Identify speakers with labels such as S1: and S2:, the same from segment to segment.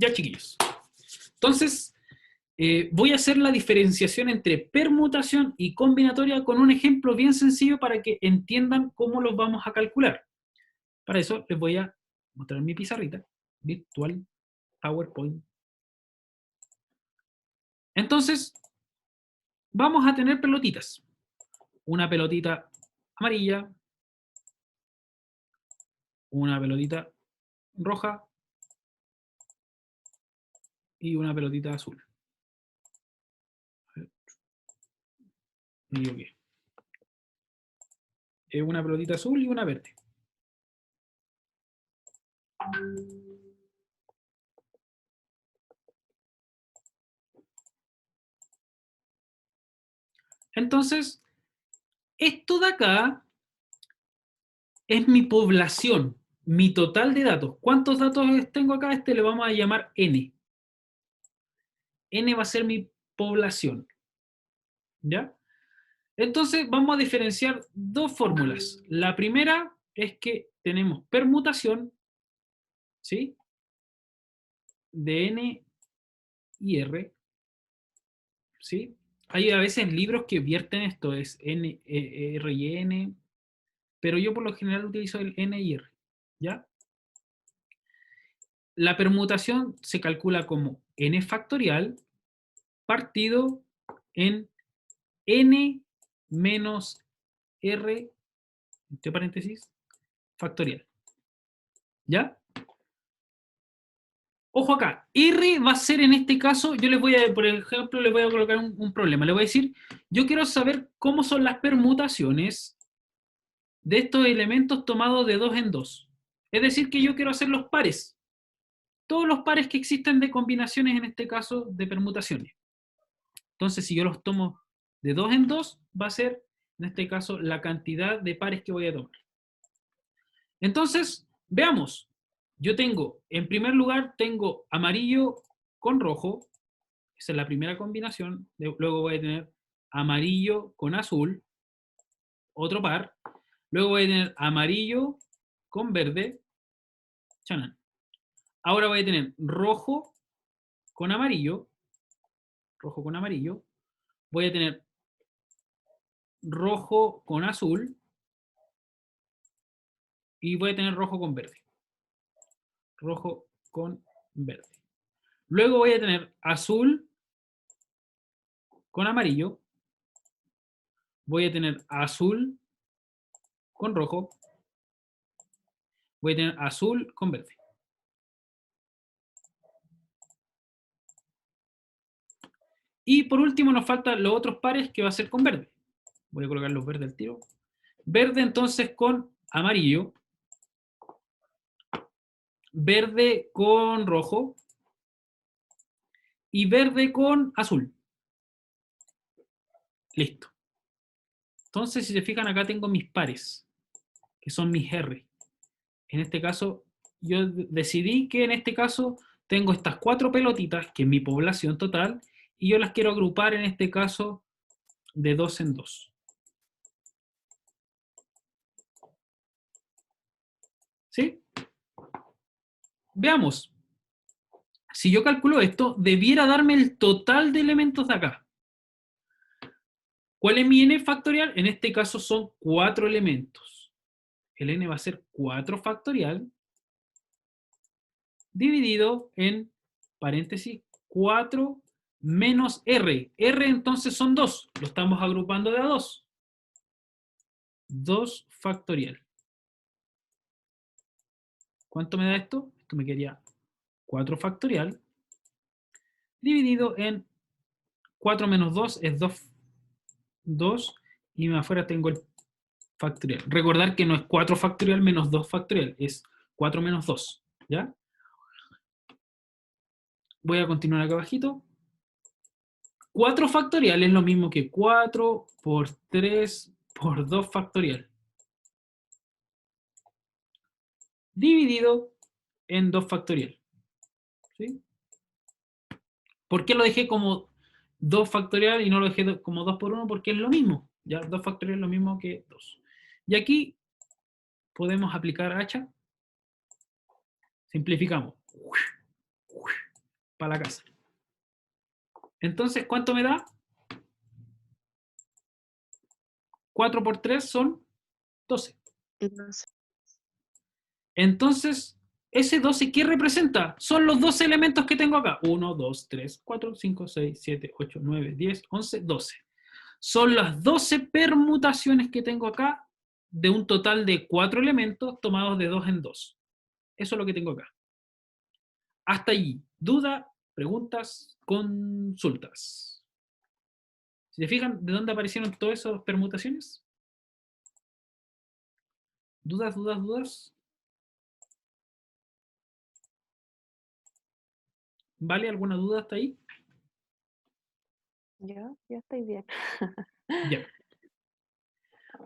S1: Ya, chiquillos. Entonces, voy a hacer la diferenciación entre permutación y combinatoria con un ejemplo bien sencillo para que entiendan cómo los vamos a calcular. Para eso les voy a mostrar mi pizarrita virtual PowerPoint. Entonces, vamos a tener pelotitas. Una pelotita amarilla, una pelotita roja y una pelotita azul. Me equivoqué. Una pelotita azul y una verde. Entonces, esto de acá es mi población, mi total de datos. ¿Cuántos datos tengo acá? Este le vamos a llamar N. N va a ser mi población. ¿Ya? Entonces, vamos a diferenciar dos fórmulas. La primera es que tenemos permutación, ¿sí? De N y R, ¿sí? Hay a veces libros que vierten esto, es N, R y N, pero yo por lo general utilizo el N y R, ¿ya? La permutación se calcula como N factorial partido en N menos R, entre paréntesis, factorial, ¿ya? Ojo acá, R va a ser en este caso, yo les voy a, por ejemplo, les voy a colocar un problema. Les voy a decir, yo quiero saber cómo son las permutaciones de estos elementos tomados de 2 en 2. Es decir, que yo quiero hacer los pares. Todos los pares que existen de combinaciones, en este caso, de permutaciones. Entonces, si yo los tomo de 2 en 2, va a ser, en este caso, la cantidad de pares que voy a tomar. Entonces, veamos. Yo tengo, en primer lugar, tengo amarillo con rojo. Esa es la primera combinación. Luego voy a tener amarillo con azul, otro par. Luego voy a tener amarillo con verde. Chanán. Ahora voy a tener rojo con amarillo. Rojo con amarillo. Voy a tener rojo con azul. Y voy a tener rojo con verde. Rojo con verde. Luego voy a tener azul con amarillo. Voy a tener azul con rojo. Voy a tener azul con verde. Y por último nos faltan los otros pares que va a ser con verde. Voy a colocar los verdes al tiro. Verde entonces con amarillo. Verde con rojo. Y verde con azul. Listo. Entonces, si se fijan, acá tengo mis pares, que son mis R. En este caso, yo decidí que en este caso tengo estas 4 pelotitas, que es mi población total, y yo las quiero agrupar en este caso de 2 en 2. ¿Sí? Veamos. Si yo calculo esto, debiera darme el total de elementos de acá. ¿Cuál es mi n factorial? En este caso son 4 elementos. El n va a ser 4 factorial dividido en, paréntesis, 4 menos r. R entonces son 2. Lo estamos agrupando de a 2. 2 factorial. ¿Cuánto me da esto? Esto me quedaría 4 factorial dividido en 4 menos 2 es 2 y afuera tengo el factorial. Recordar que no es 4 factorial menos 2 factorial, es 4 menos 2, ¿ya? Voy a continuar acá abajito. 4 factorial es lo mismo que 4 por 3 por 2 factorial. Dividido en 2 factorial. ¿Sí? ¿Por qué lo dejé como 2 factorial y no lo dejé como 2 por 1? Porque es lo mismo. ¿Ya? 2 factorial es lo mismo que 2. Y aquí podemos aplicar hacha. Simplificamos. para la casa. Entonces, ¿cuánto me da? 4 por 3 son 12.
S2: No sé.
S1: Entonces, ese 12, ¿qué representa? Son los 12 elementos que tengo acá. 1, 2, 3, 4, 5, 6, 7, 8, 9, 10, 11, 12. Son las 12 permutaciones que tengo acá de un total de 4 elementos tomados de 2 en 2. Eso es lo que tengo acá. Hasta allí. ¿Duda, preguntas, consultas? ¿Se fijan de dónde aparecieron todas esas permutaciones? ¿Dudas, dudas, dudas? ¿Vale? ¿Alguna duda hasta ahí?
S2: Yo estoy bien.
S1: Ya.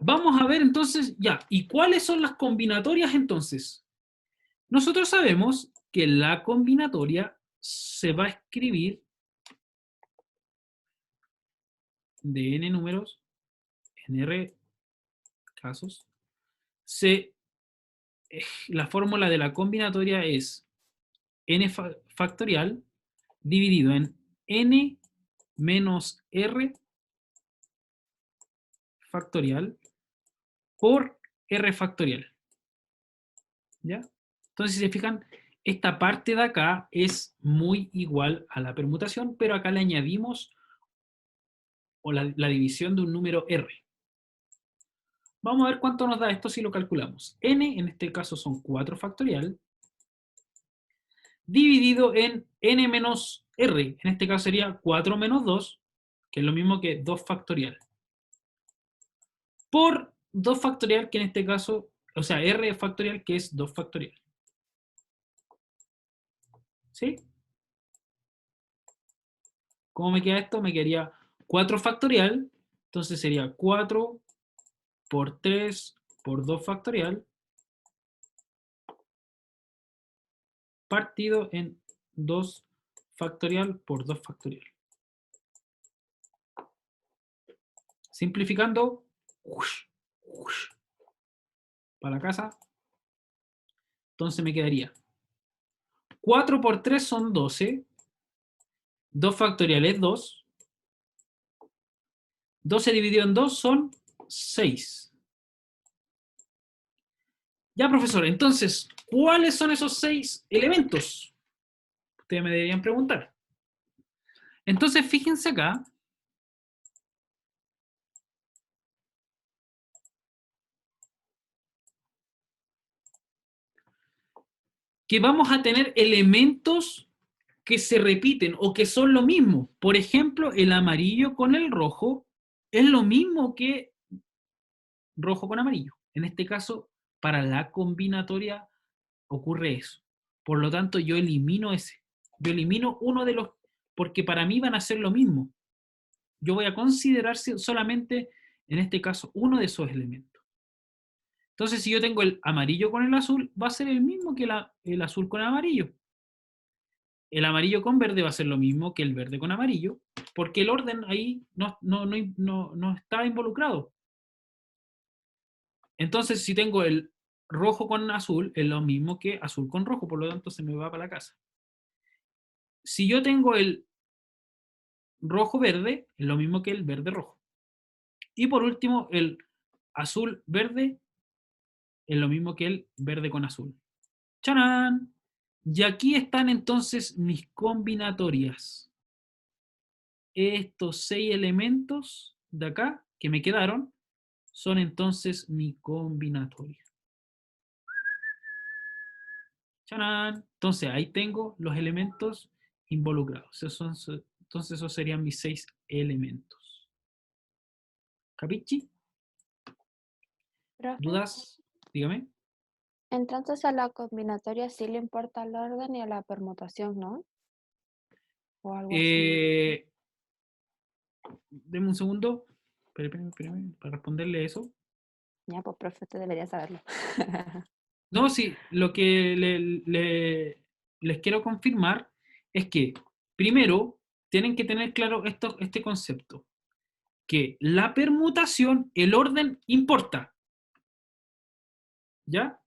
S1: Vamos a ver entonces, ya, ¿y cuáles son las combinatorias entonces? Nosotros sabemos que la combinatoria se va a escribir de n números en r casos. La fórmula de la combinatoria es n factorial dividido en n menos r factorial por r factorial. ¿Ya? Entonces, si se fijan, esta parte de acá es muy igual a la permutación, pero acá le añadimos o la división de un número r. Vamos a ver cuánto nos da esto si lo calculamos. N, en este caso, son 4 factorial, dividido en n menos r. En este caso sería 4 menos 2, que es lo mismo que 2 factorial. Por 2 factorial, que en este caso, o sea, r factorial, que es 2 factorial. ¿Sí? ¿Cómo me queda esto? Me quedaría 4 factorial, entonces sería 4 por 3 por 2 factorial, partido en 2 factorial por 2 factorial. Simplificando, para la casa, entonces me quedaría 4 por 3 son 12, 2 factorial es 2, 12 dividido en 2 son 6. Ya, profesor, entonces, ¿cuáles son esos 6 elementos? Ustedes me deberían preguntar. Entonces, fíjense acá, que vamos a tener elementos que se repiten o que son lo mismo. Por ejemplo, el amarillo con el rojo es lo mismo que rojo con amarillo. En este caso, para la combinatoria ocurre eso. Por lo tanto, yo elimino ese. Yo elimino uno de los, porque para mí van a ser lo mismo. Yo voy a considerar solamente, en este caso, uno de esos elementos. Entonces, si yo tengo el amarillo con el azul, va a ser el mismo que el azul con el amarillo. El amarillo con verde va a ser lo mismo que el verde con amarillo, porque el orden ahí no está involucrado. Entonces, si tengo el rojo con azul, es lo mismo que azul con rojo, por lo tanto se me va para la casa. Si yo tengo el rojo-verde, es lo mismo que el verde-rojo. Y por último, el azul-verde es lo mismo que el verde con azul. ¡Charán! Y aquí están entonces mis combinatorias. Estos 6 elementos de acá que me quedaron son entonces mi combinatoria. ¡Charán! Entonces ahí tengo los elementos involucrados. Entonces esos serían mis 6 elementos. ¿Capichi?
S2: Profe,
S1: ¿Dudas? Dígame.
S2: entonces a la combinatoria sí le importa el orden y a la permutación, ¿no? O algo así.
S1: Eh, Deme un segundo. Espérame, para responderle eso.
S2: Ya, pues profe, usted debería saberlo.
S1: No, sí, lo que les quiero confirmar es que, primero, tienen que tener claro este concepto, que la permutación, el orden importa, ¿ya?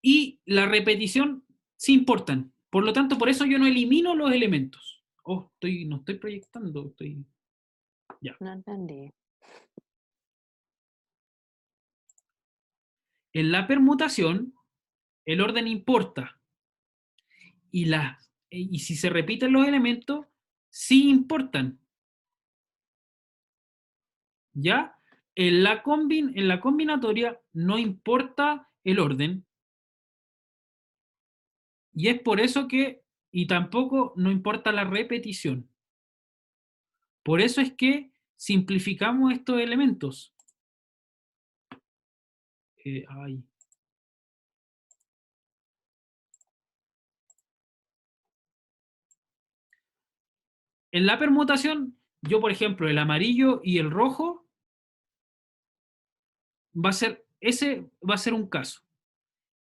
S1: Y la repetición sí importan. Por lo tanto, por eso yo no elimino los elementos. Oh, no estoy proyectando, ya.
S2: No entendí.
S1: En la permutación, el orden importa. Y si se repiten los elementos, sí importan. ¿Ya? En la combinatoria no importa el orden. Y es por eso y tampoco no importa la repetición. Por eso es que simplificamos estos elementos. Ay. En la permutación, yo por ejemplo, el amarillo y el rojo ese va a ser un caso.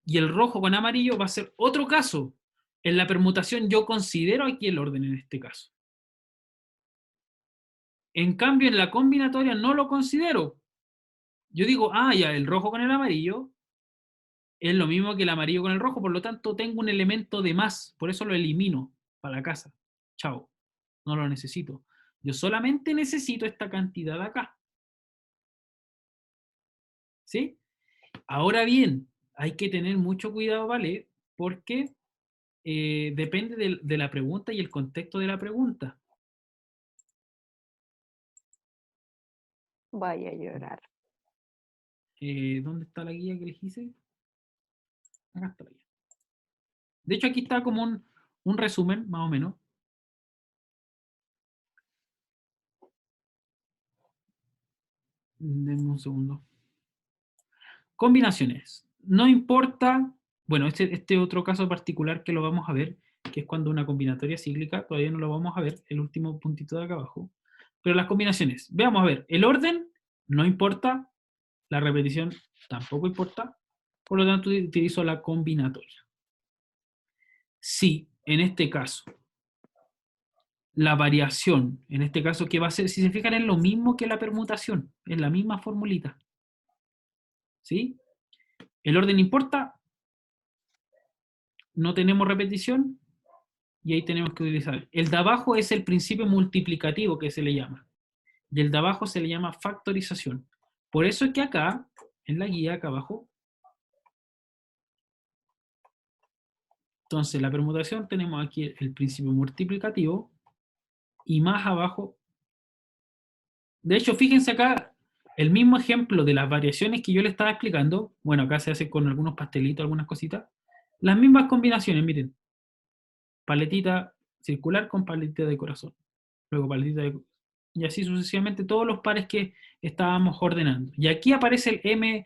S1: Y el rojo con amarillo va a ser otro caso. En la permutación yo considero aquí el orden en este caso. En cambio, en la combinatoria no lo considero. Yo digo, ya, el rojo con el amarillo es lo mismo que el amarillo con el rojo, por lo tanto tengo un elemento de más, por eso lo elimino para la casa. Chao, no lo necesito. Yo solamente necesito esta cantidad de acá. ¿Sí? Ahora bien, hay que tener mucho cuidado, ¿vale? Porque depende de la pregunta y el contexto de la pregunta.
S2: Vaya a llorar.
S1: ¿Dónde está la guía que les hice? Acá está la guía. De hecho, aquí está como un resumen, más o menos. Denme un segundo. Combinaciones. No importa, bueno, este otro caso particular que lo vamos a ver, que es cuando una combinatoria cíclica, todavía no lo vamos a ver, el último puntito de acá abajo. Pero las combinaciones, veamos a ver, el orden no importa, la repetición tampoco importa, por lo tanto utilizo la combinatoria. Si, en este caso, la variación, en este caso, ¿qué va a ser? Si se fijan, es lo mismo que la permutación, es la misma formulita. ¿Sí? El orden importa, no tenemos repetición, y ahí tenemos que utilizar. El de abajo es el principio multiplicativo que se le llama, y el de abajo se le llama factorización. Por eso es que acá, en la guía, acá abajo, entonces la permutación tenemos aquí el principio multiplicativo, y más abajo, de hecho, fíjense acá, el mismo ejemplo de las variaciones que yo le estaba explicando, bueno, acá se hace con algunos pastelitos, algunas cositas, las mismas combinaciones, miren, paletita circular con paletita de corazón, luego paletita de... y así sucesivamente todos los pares que estábamos ordenando. Y aquí aparece el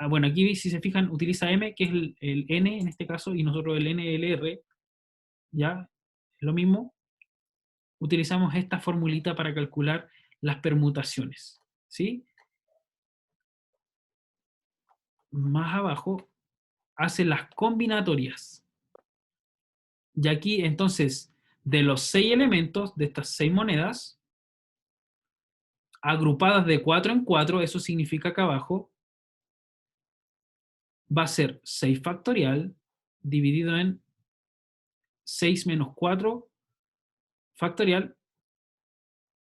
S1: bueno, aquí si se fijan utiliza M, que es el N en este caso, y nosotros el NLR, ya, es lo mismo, utilizamos esta formulita para calcular las permutaciones, ¿sí? Más abajo hace las combinatorias. Y aquí entonces, de los 6 elementos de estas 6 monedas, agrupadas de 4 en 4, eso significa que abajo va a ser 6 factorial dividido en 6 menos 4 factorial.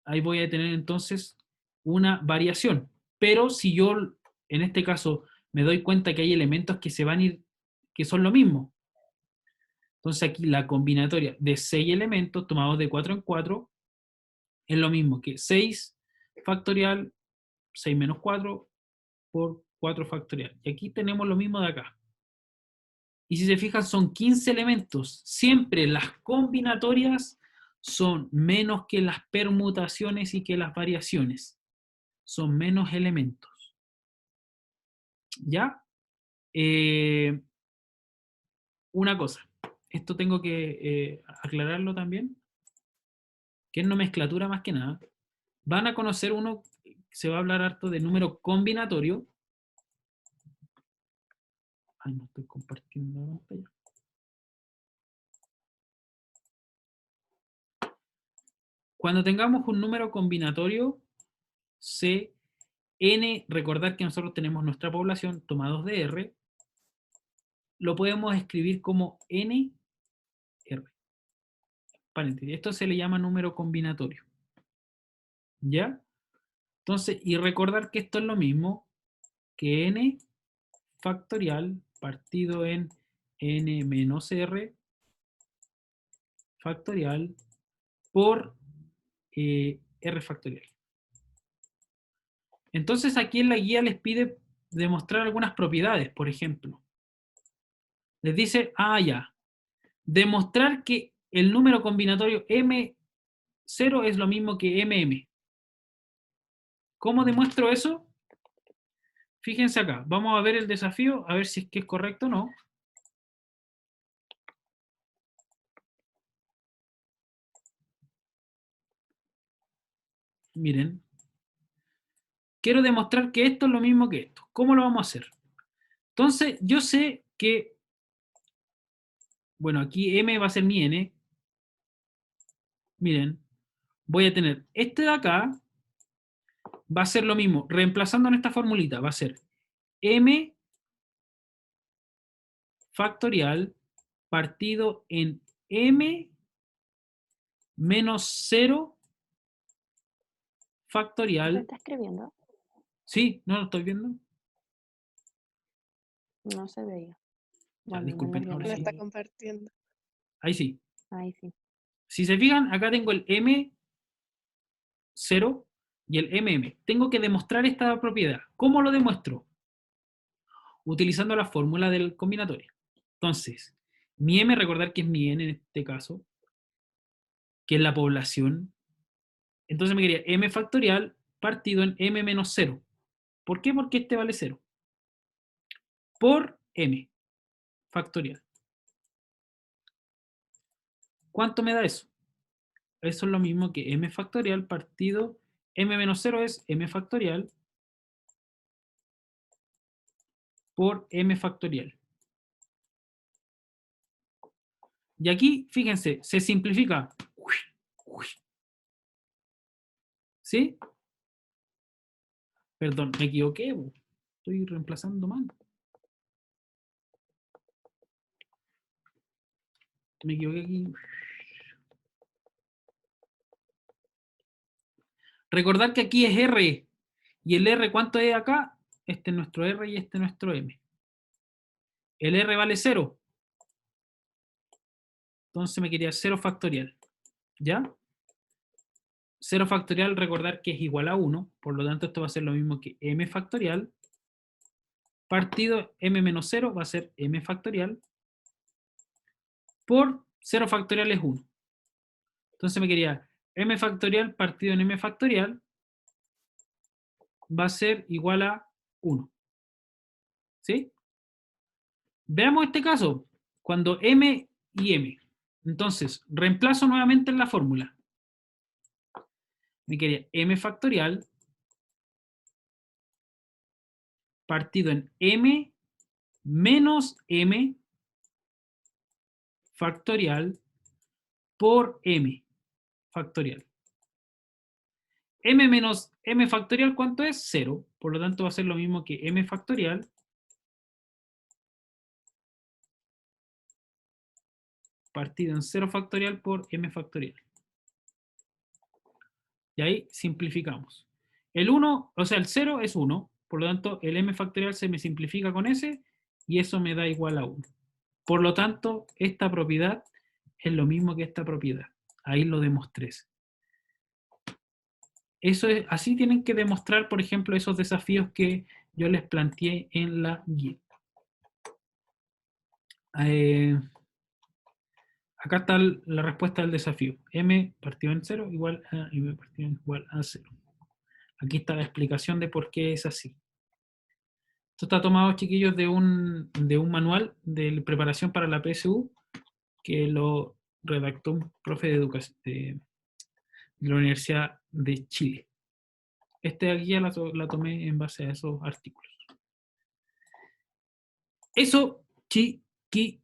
S1: Ahí voy a tener entonces una variación. Pero si yo, en este caso, me doy cuenta que hay elementos que se van a ir, que son lo mismo. Entonces aquí la combinatoria de 6 elementos tomados de 4 en 4 es lo mismo que 6 factorial, 6 menos 4 por 4 factorial. Y aquí tenemos lo mismo de acá. Y si se fijan, son 15 elementos. Siempre las combinatorias son menos que las permutaciones y que las variaciones. Son menos elementos. ¿Ya? Una cosa. Esto tengo que aclararlo también. Que es nomenclatura más que nada. Van a conocer uno, se va a hablar harto de número combinatorio. Ay, no estoy compartiendo la pantalla. Cuando tengamos un número combinatorio, n, recordar que nosotros tenemos nuestra población tomados de R, lo podemos escribir como n paréntesis. Esto se le llama número combinatorio. ¿Ya? Entonces, y recordar que esto es lo mismo que n factorial partido en n menos r factorial por r factorial. Entonces aquí en la guía les pide demostrar algunas propiedades, por ejemplo. Les dice, ya, demostrar que el número combinatorio M0 es lo mismo que MM. ¿Cómo demuestro eso? Fíjense acá, vamos a ver el desafío, a ver si es que es correcto o no. Miren, quiero demostrar que esto es lo mismo que esto. ¿Cómo lo vamos a hacer? Entonces, yo sé que, bueno, aquí M va a ser mi N. Miren, voy a tener este de acá, va a ser lo mismo, reemplazando en esta formulita, va a ser M factorial partido en M menos 0
S2: ¿Lo
S1: factorial.
S2: está escribiendo?
S1: Sí, ¿no lo estoy viendo?
S2: No se veía.
S1: Ya,
S2: Bueno, al
S1: disculpen,
S2: menos yo
S1: ahora
S2: no
S3: Lo
S1: sí.
S3: está
S2: veía.
S3: compartiendo.
S1: Ahí sí.
S2: Ahí sí.
S1: Si se fijan, acá tengo el M0 y el MM. Tengo que demostrar esta propiedad. ¿Cómo lo demuestro? Utilizando la fórmula del combinatorio. Entonces, mi M, recordar que es mi N en este caso, que es la población. Entonces me quedaría M factorial partido en M menos 0. ¿Por qué? Porque este vale 0. Por M factorial. ¿Cuánto me da eso? Eso es lo mismo que M factorial partido M menos 0 es M factorial por M factorial. Y aquí, fíjense, se simplifica. ¿Sí? Perdón, me equivoqué. Estoy reemplazando mal. Me equivoqué aquí. Recordar que aquí es R. ¿Y el R cuánto es acá? Este es nuestro R y este es nuestro M. El R vale 0. Entonces me quería 0 factorial. ¿Ya? 0 factorial, recordar que es igual a 1. Por lo tanto, esto va a ser lo mismo que M factorial. Partido M menos 0 va a ser M factorial. Por 0 factorial es 1. Entonces me quería M factorial partido en M factorial va a ser igual a 1. ¿Sí? Veamos este caso. Cuando M y M. Entonces, reemplazo nuevamente en la fórmula. Me quedaría M factorial partido en M menos M factorial por M factorial. M menos M factorial, ¿cuánto es? 0. Por lo tanto, va a ser lo mismo que M factorial partido en 0 factorial por M factorial. Y ahí simplificamos. El 1, o sea, el 0 es 1. Por lo tanto, el M factorial se me simplifica con ese y eso me da igual a 1. Por lo tanto, esta propiedad es lo mismo que esta propiedad. Ahí lo demostré. Eso es, así tienen que demostrar, por ejemplo, esos desafíos que yo les planteé en la guía. Acá está la respuesta del desafío. M partido en 0 igual a M partido en igual a 0. Aquí está la explicación de por qué es así. Esto está tomado, chiquillos, de un manual de preparación para la PSU que lo redactó un profe de educación de la Universidad de Chile. Esta guía la tomé en base a esos artículos. Eso, chiquillos.